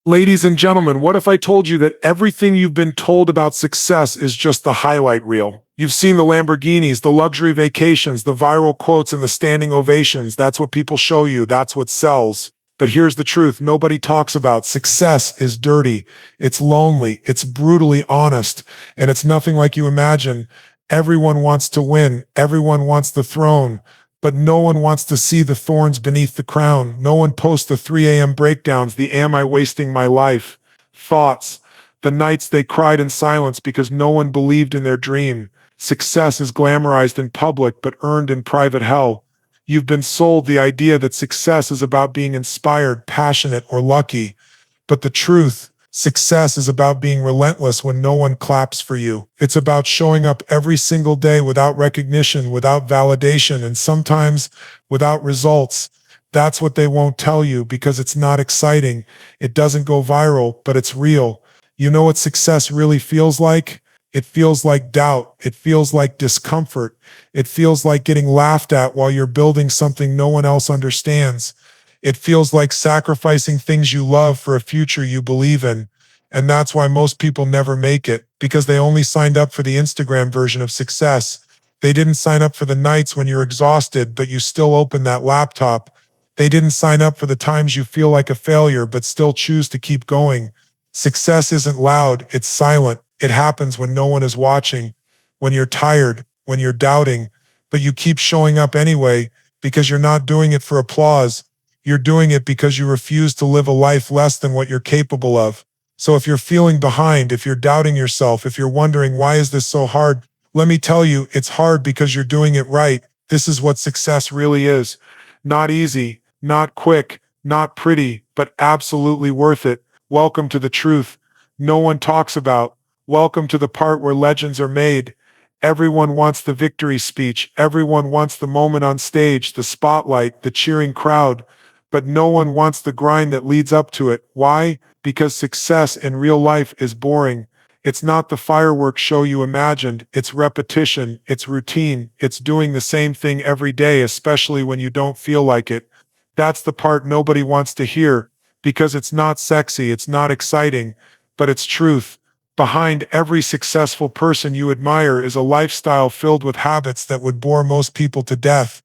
Ladies and gentlemen, what if I told you that everything you've been told about success is just the highlight reel? You've seen the Lamborghinis, the luxury vacations, the viral quotes, and the standing ovations. That's what people show you. That's what sells. But here's the truth nobody talks about. Success is dirty. It's lonely. It's brutally honest. And it's nothing like you imagine. Everyone wants to win. Everyone wants the throne. But no one wants to see the thorns beneath the crown. No one posts the 3 a.m. breakdowns, the am I wasting my life thoughts, the nights they cried in silence because no one believed in their dream. Success is glamorized in public but earned in private hell. You've been sold the idea that success is about being inspired, passionate, or lucky. But the truth, success is about being relentless when no one claps for you. It's about showing up every single day without recognition, without validation, and sometimes without results. That's what they won't tell you because it's not exciting. It doesn't go viral, but it's real. You know what success really feels like? It feels like doubt. It feels like discomfort. It feels like getting laughed at while you're building something no one else understands. It feels like sacrificing things you love for a future you believe in. And that's why most people never make it, because they only signed up for the Instagram version of success. They didn't sign up for the nights when you're exhausted, but you still open that laptop. They didn't sign up for the times you feel like a failure, but still choose to keep going. Success isn't loud, it's silent. It happens when no one is watching, when you're tired, when you're doubting, but you keep showing up anyway because you're not doing it for applause. You're doing it because you refuse to live a life less than what you're capable of. So if you're feeling behind, if you're doubting yourself, if you're wondering, why is this so hard? Let me tell you, it's hard because you're doing it right. This is what success really is. Not easy, not quick, not pretty, but absolutely worth it. Welcome to the truth no one talks about. Welcome to the part where legends are made. Everyone wants the victory speech. Everyone wants the moment on stage, the spotlight, the cheering crowd. But no one wants the grind that leads up to it. Why? Because success in real life is boring. It's not the fireworks show you imagined. It's repetition. It's routine. It's doing the same thing every day, especially when you don't feel like it. That's the part nobody wants to hear because it's not sexy. It's not exciting, but it's truth. Behind every successful person you admire is a lifestyle filled with habits that would bore most people to death.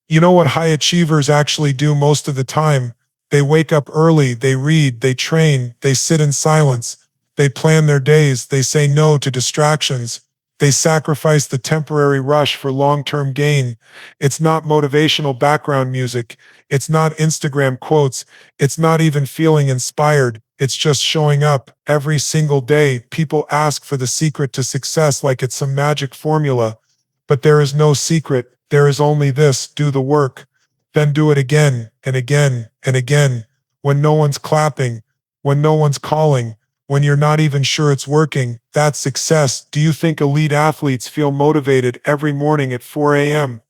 You know what high achievers actually do most of the time? They wake up early, they read, they train, they sit in silence, they plan their days, they say no to distractions, they sacrifice the temporary rush for long-term gain. It's not motivational background music, it's not Instagram quotes, it's not even feeling inspired. It's just showing up every single day. People ask for the secret to success like it's some magic formula. But there is no secret. There is only this: do the work. Then do it again and again and again. When no one's clapping, when no one's calling, when you're not even sure it's working, that's success. Do you think elite athletes feel motivated every morning at 4 a.m.?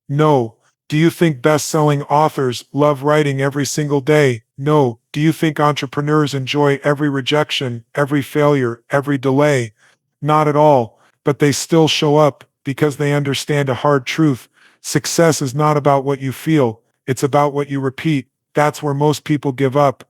No. Do you think best-selling authors love writing every single day? No. Do you think entrepreneurs enjoy every rejection, every failure, every delay? Not at all. But they still show up because they understand a hard truth. Success is not about what you feel. It's about what you repeat. That's where most people give up.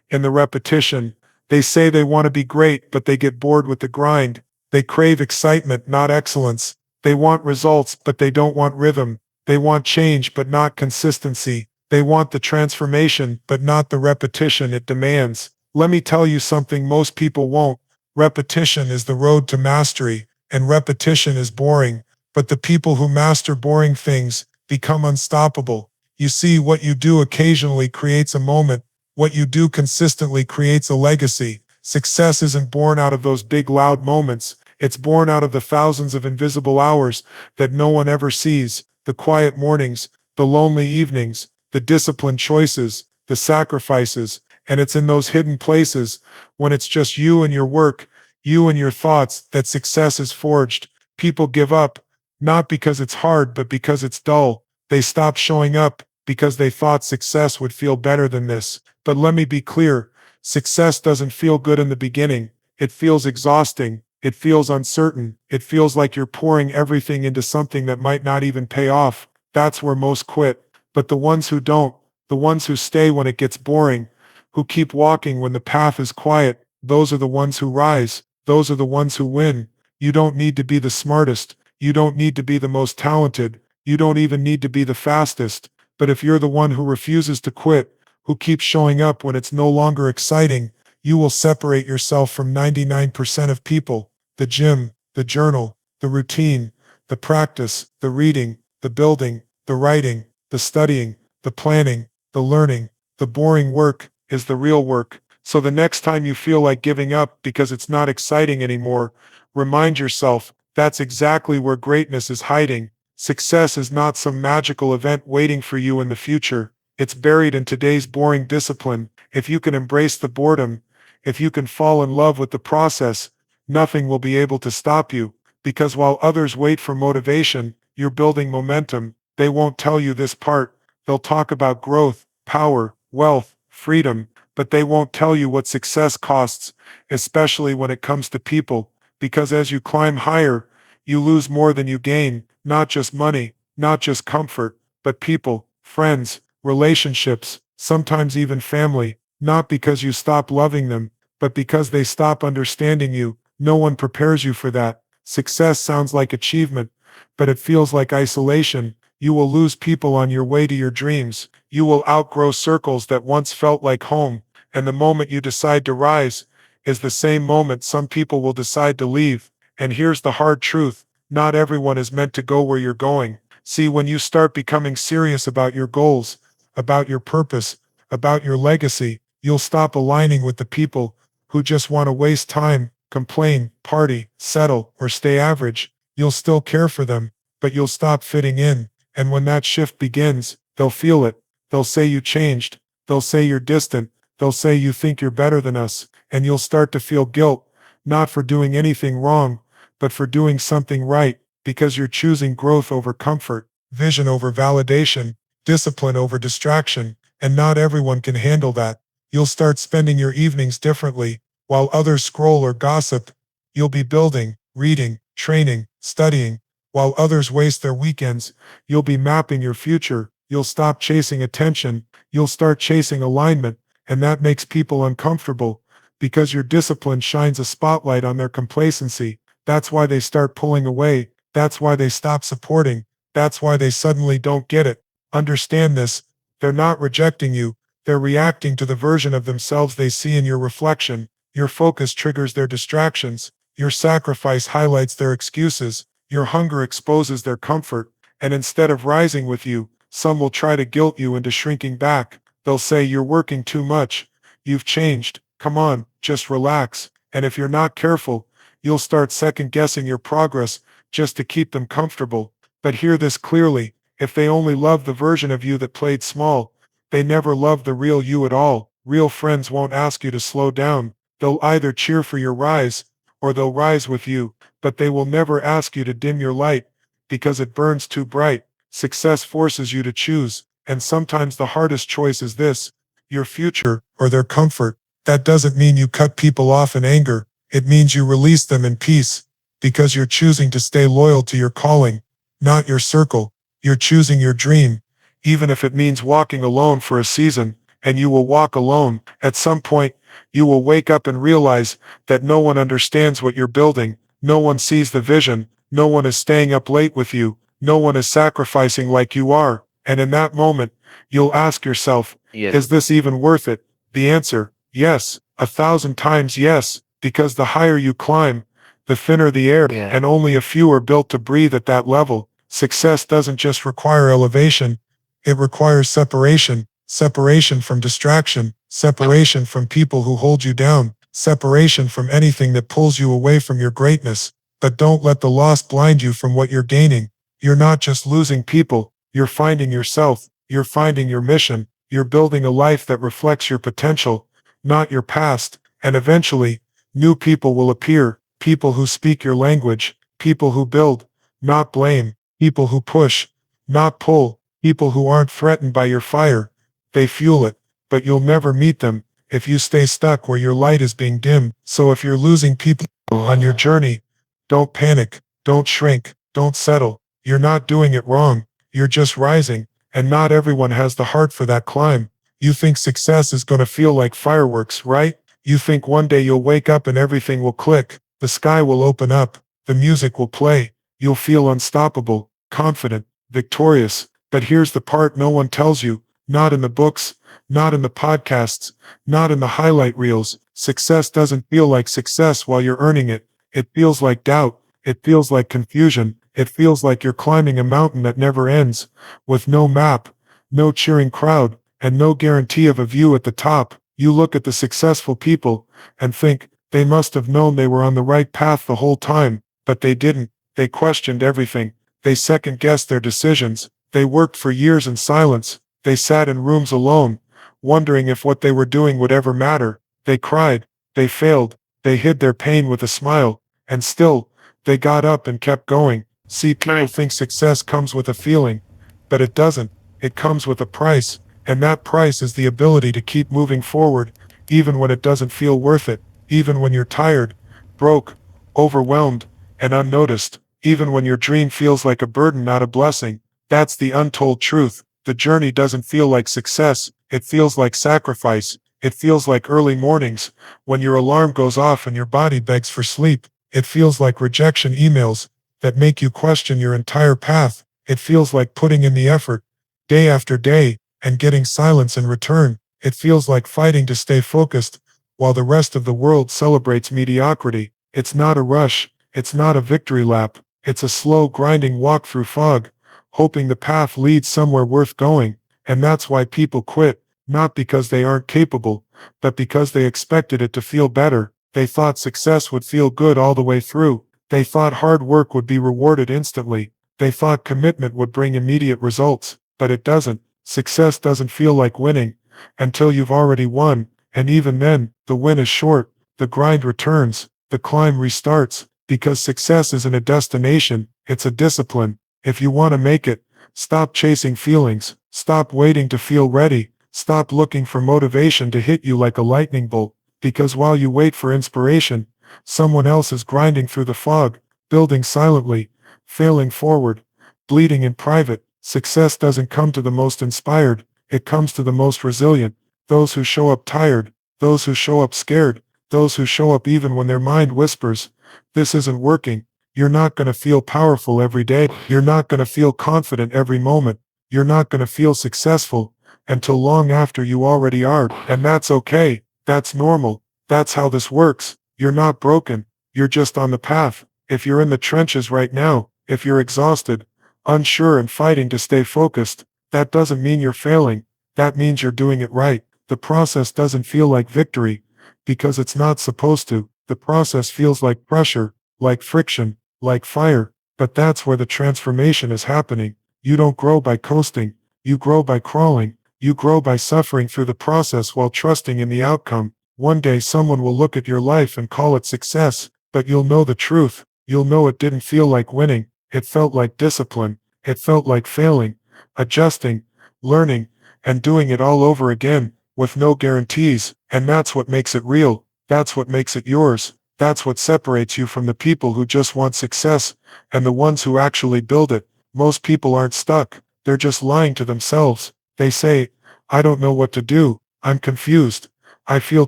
In the repetition. They say they want to be great, but they get bored with the grind. They crave excitement, not excellence. They want results, but they don't want rhythm. They want change, but not consistency. They want the transformation, but not the repetition it demands. Let me tell you something most people won't. Repetition is the road to mastery, and repetition is boring. But the people who master boring things become unstoppable. You see, what you do occasionally creates a moment. What you do consistently creates a legacy. Success isn't born out of those big loud moments. It's born out of the thousands of invisible hours that no one ever sees. The quiet mornings, the lonely evenings, the disciplined choices, the sacrifices, and it's in those hidden places, when it's just you and your work, you and your thoughts, that success is forged. People give up, not because it's hard, but because it's dull. They stop showing up because they thought success would feel better than this. But let me be clear, success doesn't feel good in the beginning. It feels exhausting. It feels uncertain. It feels like you're pouring everything into something that might not even pay off. That's where most quit. But the ones who don't, the ones who stay when it gets boring, who keep walking when the path is quiet. Those are the ones who rise. Those are the ones who win. You don't need to be the smartest. You don't need to be the most talented. You don't even need to be the fastest. But if you're the one who refuses to quit, who keeps showing up when it's no longer exciting, you will separate yourself from 99% of people. The gym, the journal, the routine, the practice, the reading, the building, the writing, the studying, the planning, the learning, the boring work is the real work. So the next time you feel like giving up because it's not exciting anymore, remind yourself that's exactly where greatness is hiding. Success is not some magical event waiting for you in the future. It's buried in today's boring discipline. If you can embrace the boredom, if you can fall in love with the process, nothing will be able to stop you. Because while others wait for motivation, you're building momentum. They won't tell you this part. They'll talk about growth, power, wealth, freedom, but they won't tell you what success costs, especially when it comes to people. Because as you climb higher, you lose more than you gain, not just money, not just comfort, but people, friends, relationships, sometimes even family, not because you stop loving them, but because they stop understanding you. No one prepares you for that. Success sounds like achievement, but it feels like isolation. You will lose people on your way to your dreams. You will outgrow circles that once felt like home, and the moment you decide to rise is the same moment some people will decide to leave. And here's the hard truth. Not everyone is meant to go where you're going. See, when you start becoming serious about your goals, about your purpose, about your legacy, you'll stop aligning with the people who just want to waste time, complain, party, settle, or stay average. You'll still care for them, but you'll stop fitting in. And when that shift begins, they'll feel it. They'll say you changed. They'll say you're distant. They'll say you think you're better than us. And you'll start to feel guilt, not for doing anything wrong, but for doing something right, because you're choosing growth over comfort, vision over validation, discipline over distraction, and not everyone can handle that. You'll start spending your evenings differently. While others scroll or gossip, you'll be building, reading, training, studying. While others waste their weekends, you'll be mapping your future. You'll stop chasing attention. You'll start chasing alignment, and that makes people uncomfortable because your discipline shines a spotlight on their complacency. That's why they start pulling away. That's why they stop supporting. That's why they suddenly don't get it. Understand this. They're not rejecting you. They're reacting to the version of themselves they see in your reflection. Your focus triggers their distractions. Your sacrifice highlights their excuses. Your hunger exposes their comfort. And instead of rising with you, some will try to guilt you into shrinking back. They'll say you're working too much. You've changed. Come on, just relax. And if you're not careful, you'll start second-guessing your progress just to keep them comfortable. But hear this clearly. If they only loved the version of you that played small, they never loved the real you at all. Real friends won't ask you to slow down. They'll either cheer for your rise, or they'll rise with you, but they will never ask you to dim your light, because it burns too bright. Success forces you to choose, and sometimes the hardest choice is this: your future or their comfort. That doesn't mean you cut people off in anger. It means you release them in peace, because you're choosing to stay loyal to your calling, not your circle. You're choosing your dream, even if it means walking alone for a season, and you will walk alone. At some point, you will wake up and realize that no one understands what you're building. No one sees the vision. No one is staying up late with you. No one is sacrificing like you are. And in that moment, you'll ask yourself, Yes. is this even worth it? The answer, yes, 1,000 times yes, because the higher you climb, the thinner the air, Yeah. and only a few are built to breathe at that level. Success doesn't just require elevation, it requires separation. Separation from distraction, separation from people who hold you down, separation from anything that pulls you away from your greatness. But don't let the loss blind you from what you're gaining. You're not just losing people, you're finding yourself, you're finding your mission, you're building a life that reflects your potential, not your past, and eventually, new people will appear, people who speak your language, people who build, not blame, people who push, not pull, people who aren't threatened by your fire. They fuel it, but you'll never meet them if you stay stuck where your light is being dimmed. So if you're losing people on your journey, don't panic, don't shrink, don't settle. You're not doing it wrong. You're just rising, and not everyone has the heart for that climb. You think success is going to feel like fireworks, right? You think one day you'll wake up and everything will click, the sky will open up, the music will play, you'll feel unstoppable, confident, victorious. But here's the part no one tells you, not in the books, not in the podcasts, not in the highlight reels. Success doesn't feel like success while you're earning it. It feels like doubt. It feels like confusion. It feels like you're climbing a mountain that never ends, with no map, no cheering crowd, and no guarantee of a view at the top. You look at the successful people and think, they must have known they were on the right path the whole time, but they didn't. They questioned everything. They second-guessed their decisions. They worked for years in silence. They sat in rooms alone, wondering if what they were doing would ever matter. They cried. They failed. They hid their pain with a smile. And still, they got up and kept going. See, people think success comes with a feeling, but it doesn't. It comes with a price, and that price is the ability to keep moving forward, even when it doesn't feel worth it, even when you're tired, broke, overwhelmed, and unnoticed, even when your dream feels like a burden, not a blessing. That's the untold truth. The journey doesn't feel like success, it feels like sacrifice. It feels like early mornings, when your alarm goes off and your body begs for sleep. It feels like rejection emails that make you question your entire path. It feels like putting in the effort, day after day, and getting silence in return. It feels like fighting to stay focused, while the rest of the world celebrates mediocrity. It's not a rush, it's not a victory lap, it's a slow grinding walk through fog, hoping the path leads somewhere worth going. And that's why people quit, not because they aren't capable, but because they expected it to feel better. They thought success would feel good all the way through. They thought hard work would be rewarded instantly. They thought commitment would bring immediate results, but it doesn't. Success doesn't feel like winning until you've already won, and even then, the win is short, the grind returns, the climb restarts, because success isn't a destination, it's a discipline. If you want to make it, stop chasing feelings, stop waiting to feel ready, stop looking for motivation to hit you like a lightning bolt, because while you wait for inspiration, someone else is grinding through the fog, building silently, failing forward, bleeding in private. Success doesn't come to the most inspired, it comes to the most resilient. Those who show up tired, those who show up scared, those who show up even when their mind whispers, this isn't working. You're not going to feel powerful every day. You're not going to feel confident every moment. You're not going to feel successful until long after you already are. And that's okay. That's normal. That's how this works. You're not broken. You're just on the path. If you're in the trenches right now, if you're exhausted, unsure and fighting to stay focused, that doesn't mean you're failing. That means you're doing it right. The process doesn't feel like victory because it's not supposed to. The process feels like pressure, like friction, like fire. But that's where the transformation is happening. You don't grow by coasting. You grow by crawling. You grow by suffering through the process while trusting in the outcome. One day someone will look at your life and call it success, but you'll know the truth. You'll know it didn't feel like winning. It felt like discipline. It felt like failing, adjusting, learning, and doing it all over again, with no guarantees. And that's what makes it real. That's what makes it yours. That's what separates you from the people who just want success, and the ones who actually build it. Most people aren't stuck. They're just lying to themselves. They say, I don't know what to do. I'm confused. I feel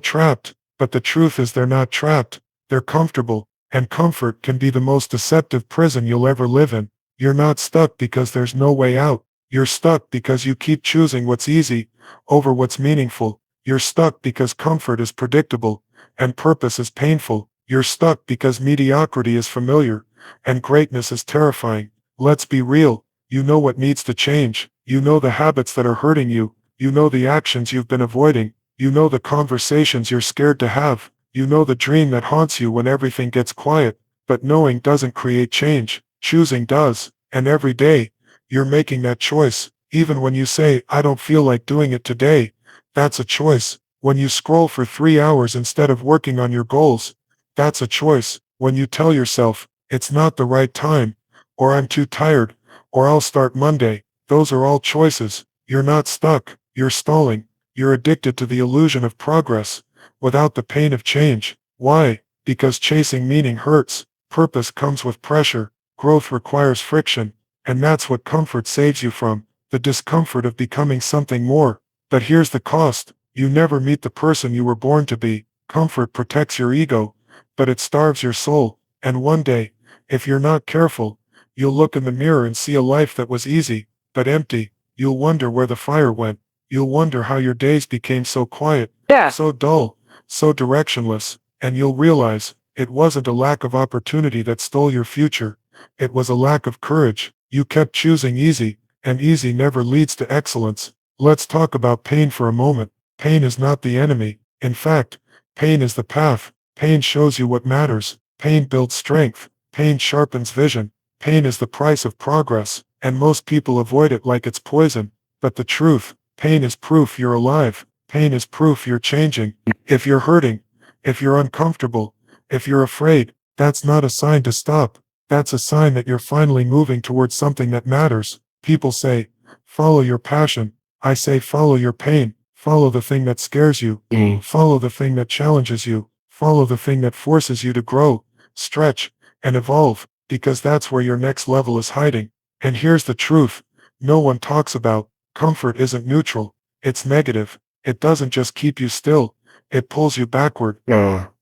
trapped. But the truth is they're not trapped. They're comfortable. And comfort can be the most deceptive prison you'll ever live in. You're not stuck because there's no way out. You're stuck because you keep choosing what's easy over what's meaningful. You're stuck because comfort is predictable and purpose is painful. You're stuck because mediocrity is familiar and greatness is terrifying. Let's be real. You know what needs to change. You know the habits that are hurting you. You know the actions you've been avoiding. You know the conversations you're scared to have. You know the dream that haunts you when everything gets quiet. But knowing doesn't create change. Choosing does. And every day, you're making that choice. Even when you say, I don't feel like doing it today, that's a choice. When you scroll for 3 hours instead of working on your goals, that's a choice. When you tell yourself, it's not the right time, or I'm too tired, or I'll start Monday, those are all choices. You're not stuck. You're stalling. You're addicted to the illusion of progress, without the pain of change. Why? Because chasing meaning hurts. Purpose comes with pressure. Growth requires friction. And that's what comfort saves you from. The discomfort of becoming something more. But here's the cost. You never meet the person you were born to be. Comfort protects your ego, but it starves your soul. And one day, if you're not careful, you'll look in the mirror and see a life that was easy, but empty. You'll wonder where the fire went. You'll wonder how your days became so quiet, so dull, so directionless, and you'll realize it wasn't a lack of opportunity that stole your future. It was a lack of courage. You kept choosing easy, and easy never leads to excellence. Let's talk about pain for a moment. Pain is not the enemy. In fact, pain is the path. Pain shows you what matters. Pain builds strength. Pain sharpens vision. Pain is the price of progress, and most people avoid it like it's poison. But the truth, pain is proof you're alive. Pain is proof you're changing. If you're hurting, if you're uncomfortable, if you're afraid, that's not a sign to stop. That's a sign that you're finally moving towards something that matters. People say, follow your passion. I say follow your pain. Follow the thing that scares you. Follow the thing that challenges you. Follow the thing that forces you to grow, stretch, and evolve, because that's where your next level is hiding. And here's the truth. No one talks about comfort isn't neutral. It's negative. It doesn't just keep you still. It pulls you backward.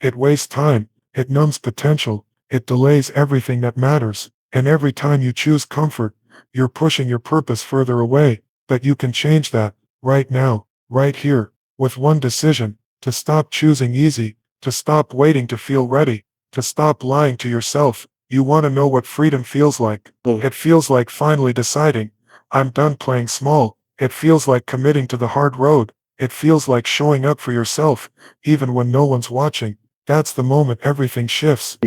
It wastes time. It numbs potential. It delays everything that matters. And every time you choose comfort, you're pushing your purpose further away. But you can change that right now, right here, with one decision: to stop choosing easy, to stop waiting to feel ready, to stop lying to yourself. You want to know what freedom feels like? It feels like finally deciding, I'm done playing small. It feels like committing to the hard road. It feels like showing up for yourself, even when no one's watching. That's the moment everything shifts.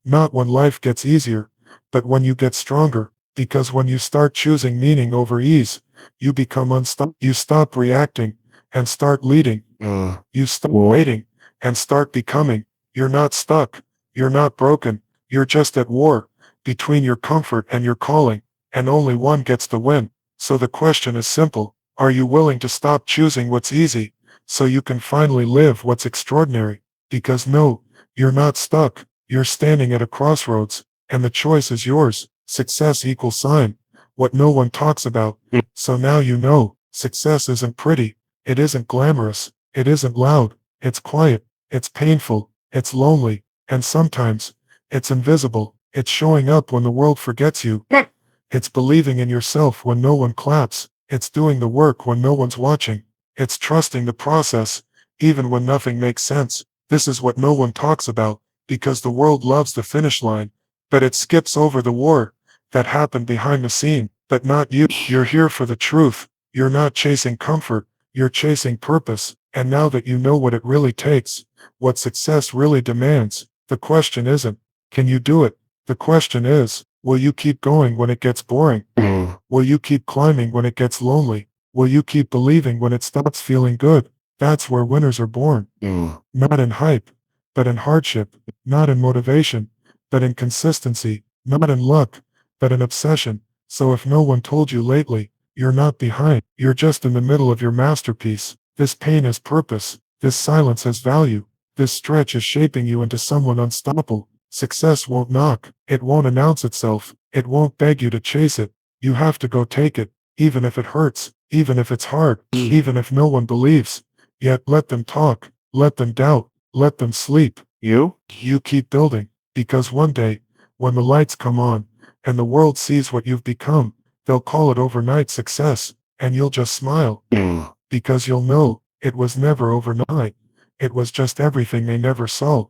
Not when life gets easier, but when you get stronger. Because when you start choosing meaning over ease, you become unstoppable. You stop reacting and start leading. You stop waiting and start becoming. You're not stuck. You're not broken. You're just at war between your comfort and your calling, and only one gets the win. So the question is simple. Are you willing to stop choosing what's easy so you can finally live what's extraordinary? Because no, you're not stuck. You're standing at a crossroads, and the choice is yours. Success equals sign. What no one talks about. So now you know, success isn't pretty. It isn't glamorous. It isn't loud. It's quiet. It's painful. It's lonely. And sometimes, it's invisible. It's showing up when the world forgets you. It's believing in yourself when no one claps. It's doing the work when no one's watching. It's trusting the process, even when nothing makes sense. This is what no one talks about, because the world loves the finish line, but it skips over the war that happened behind the scene. But not you. You're here for the truth. You're not chasing comfort. You're chasing purpose. And now that you know what it really takes, what success really demands, the question isn't, can you do it? The question is, will you keep going when it gets boring? Will you keep climbing when it gets lonely? Will you keep believing when it stops feeling good? That's where winners are born. Not in hype, but in hardship. Not in motivation, but in consistency. Not in luck, but in obsession. So if no one told you lately, you're not behind. You're just in the middle of your masterpiece. This pain has purpose. This silence has value. This stretch is shaping you into someone unstoppable. Success won't knock. It won't announce itself. It won't beg you to chase it. You have to go take it, even if it hurts, even if it's hard, even if no one believes. Yet let them talk, let them doubt, let them sleep. You keep building, because one day, when the lights come on, and the world sees what you've become, they'll call it overnight success, and you'll just smile. Because you'll know, it was never overnight. It was just everything they never saw.